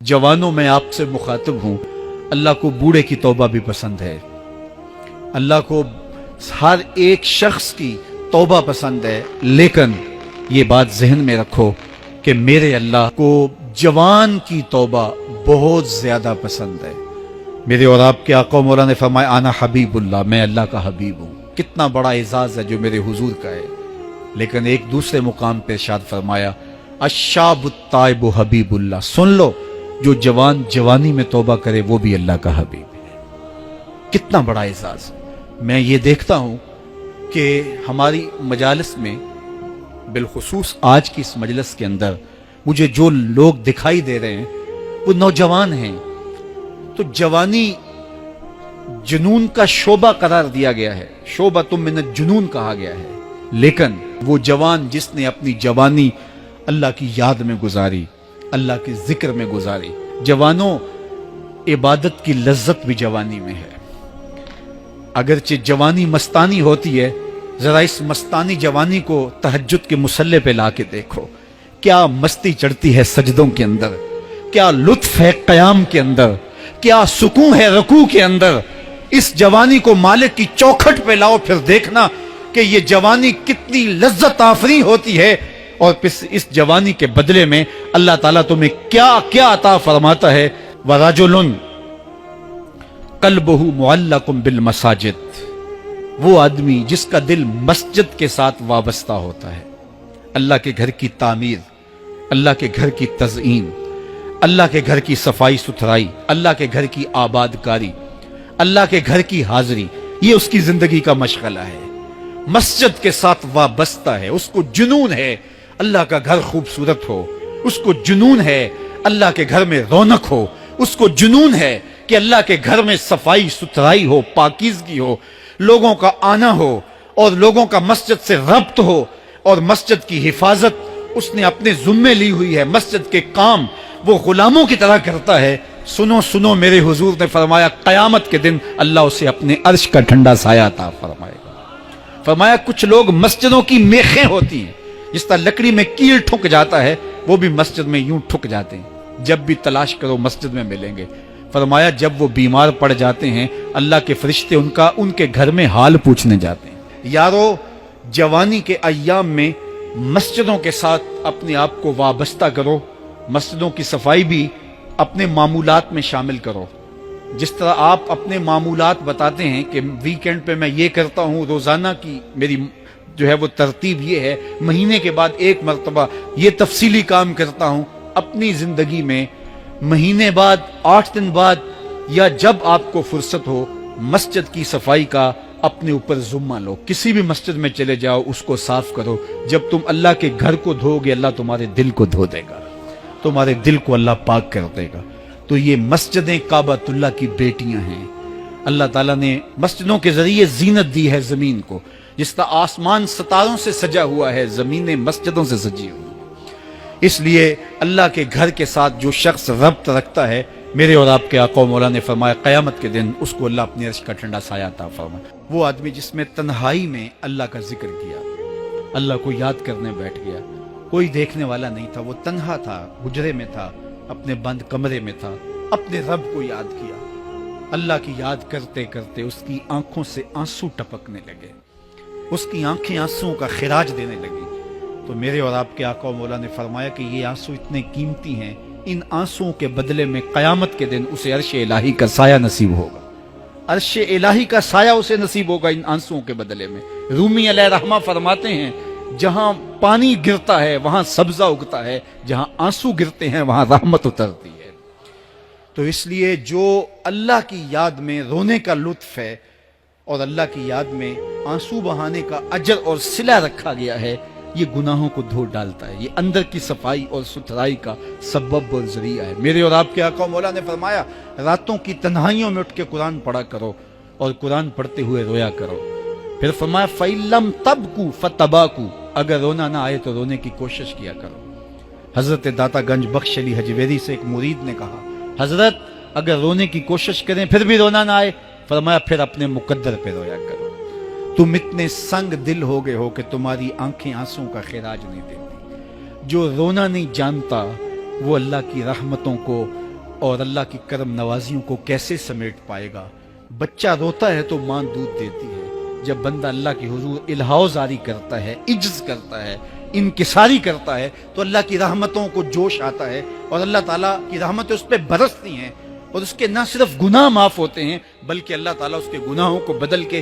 जवानों में आपसे मुखातिब हूं, अल्लाह को बूढ़े की तौबा भी पसंद है। अल्लाह को हर एक शख्स की तौबा पसंद है, लेकिन ये बात जहन में रखो कि मेरे अल्लाह को जवान की तौबा बहुत ज्यादा पसंद है। मेरे और आपके आका मौला ने फरमाया आना हबीबुल्लाह, मैं अल्लाह का हबीब हूं। कितना बड़ा एजाज है जो मेरे हुजूर का है। लेकिन एक दूसरे मुकाम पे इरशाद फरमाया अशाबुत ताइबु हबीबुल्लाह, सुन लो जो जवान जवानी में तौबा करे वो भी अल्लाह का हबीब है। कितना बड़ा एजाज। मैं ये देखता हूं कि हमारी मजालिस में, बिलखुसूस आज की इस मजलिस के अंदर मुझे जो लोग दिखाई दे रहे हैं वो नौजवान हैं। तो जवानी जुनून का शोबा करार दिया गया है, शोबा तुम मिन जुनून कहा गया है। लेकिन वो जवान जिसने अपनी जवानी अल्लाह की याद में गुजारी, अल्लाह के जिक्र में गुजारी। जवानों, इबादत की लज्जत भी जवानी में है। अगरचे जवानी मस्तानी होती है, जरा इस मस्तानी जवानी को तहज्जुद के मुसल्ले पे लाके देखो, क्या मस्ती चढ़ती है सजदों के अंदर, क्या लुत्फ है कयाम के अंदर, क्या सुकून है रुकू के अंदर। इस जवानी को मालिक की चौखट पे लाओ, फिर देखना कि ये जवानी कितनी लज्जत आफरी होती है। और फिर इस जवानी के बदले में अल्लाह ताला तुम्हें क्या क्या अता फरमाता है। वराजुलुन कल्बहु मुअल्लकुम बिल मसाजिद, वो आदमी जिसका दिल मस्जिद के साथ वाबस्ता होता है। अल्लाह के घर की तामीर, अल्लाह के घर की तज़ईन, अल्लाह के घर की सफाई सुथराई, अल्लाह के घर की आबादकारी, अल्लाह के घर की हाजिरी, ये उसकी जिंदगी का मशगला है। मस्जिद के साथ वाबस्ता है, उसको जुनून है अल्लाह का घर खूबसूरत हो, उसको जुनून है अल्लाह के घर में रौनक हो, उसको जुनून है कि अल्लाह के घर में सफाई सुथराई हो, पाकीज़गी हो, लोगों का आना हो और लोगों का मस्जिद से रब्त हो और मस्जिद की हिफाजत उसने अपने जुम्मे ली हुई है। मस्जिद के काम वो गुलामों की तरह करता है। सुनो सुनो, मेरे हुजूर ने फरमाया कयामत के दिन अल्लाह उसे अपने अर्श का ठंडा साया अता फरमाएगा। फरमाया कुछ लोग मस्जिदों की मेखें होती हैं, जिस तरह लकड़ी में कील ठुक जाता है वो भी मस्जिद में यूं ठुक जाते हैं, जब भी तलाश करो मस्जिद में मिलेंगे। फरमाया जब वो बीमार पड़ जाते हैं अल्लाह के फरिश्ते उनके घर में हाल पूछने जाते हैं। यारो, जवानी के अय्याम में मस्जिदों के साथ अपने आप को वाबस्ता करो, मस्जिदों की सफाई भी अपने मामूलात में शामिल करो। जिस तरह आप अपने मामूलात बताते हैं कि वीकेंड पे मैं ये करता हूँ, रोजाना की मेरी जो है वो तरतीब ये है, महीने के बाद एक मरतबा ये तफसीली काम करता हूँ। अपनी जिंदगी में महीने बाद, 8 दिन बाद या जब आपको फुर्सत हो, मस्जिद की सफाई का अपने ऊपर जुम्मा लो। किसी भी मस्जिद में चले जाओ, उसको साफ करो। जब तुम अल्लाह के घर को धोगे अल्लाह तुम्हारे दिल को धो देगा, तुम्हारे दिल को अल्लाह पाक कर देगा। तो ये मस्जिदें काबतुल्लाह की बेटियां हैं। अल्लाह ताला ने मस्जिदों के जरिए जीनत दी है जमीन को। जिस तरह आसमान सितारों से सजा हुआ है, जमीनें मस्जिदों से सजी हुई। इसलिए अल्लाह के घर के साथ जो शख्स रब्त रखता है, मेरे और आपके आका मौला ने फरमाया क़यामत के दिन उसको अल्लाह अपने अर्श का ठंडा साया अता फरमाए। वो आदमी जिसमें तन्हाई में अल्लाह का जिक्र किया, अल्लाह को याद करने बैठ गया, कोई देखने वाला नहीं था, वो तन्हा था, हुजरे में था, अपने बंद कमरे में था, अपने रब को याद किया। अल्लाह की याद करते करते उसकी आंखों से आंसू टपकने लगे, उसकी आंखें आंसुओं का खिराज देने लगी। तो मेरे और आपके आका मौला ने फरमाया कि ये आंसू इतने कीमती हैं, इन आंसुओं के बदले में क़यामत के दिन उसे अर्श इलाही का साया नसीब होगा। अर्श इलाही का साया उसे नसीब होगा इन आंसुओं के बदले में। रूमी अलैहिर्रहमा फरमाते हैं जहां पानी गिरता है वहां सब्जा उगता है, जहां आंसू गिरते हैं वहां रहमत उतरती है। तो इसलिए जो अल्लाह की याद में रोने का लुत्फ है और अल्लाह की याद में आंसू बहाने का अजर और सिला रखा गया है, ये गुनाहों को धो डालता है, ये अंदर की सफाई और सुथराई का सबब और जरिया है। मेरे और आपके आका मौला ने फरमाया रातों की तन्हाइयों में उठ के कुरान पढ़ा करो और कुरान पढ़ते हुए रोया करो। फिर फरमाया फ़इल्लम तबकू फतबाकू, अगर रोना ना आए तो रोने की कोशिश किया करो। हजरत दाता गंज बख्श अली हजवेरी से एक मुरीद ने कहा, हजरत अगर रोने की कोशिश करें फिर भी रोना ना आए, फरमाया फिर अपने मुकद्दर पे रोया करो। तुम इतने संग दिल हो गए हो कि तुम्हारी आंखें आंसुओं का खिराज नहीं देती। जो रोना नहीं जानता वो अल्लाह की रहमतों को اور اللہ کی کرم نوازیوں کو کیسے سمیٹ پائے گا؟ بچہ روتا ہے تو ماں دودھ دیتی ہے، جب بندہ اللہ کے حضور الہاؤ زاری کرتا ہے، عجز کرتا ہے، انکساری کرتا ہے، تو اللہ کی رحمتوں کو جوش آتا ہے، اور اللہ تعالیٰ کی رحمتیں اس پہ برستی ہیں، اور اس کے نہ صرف گناہ معاف ہوتے ہیں بلکہ اللہ تعالیٰ اس کے گناہوں کو بدل کے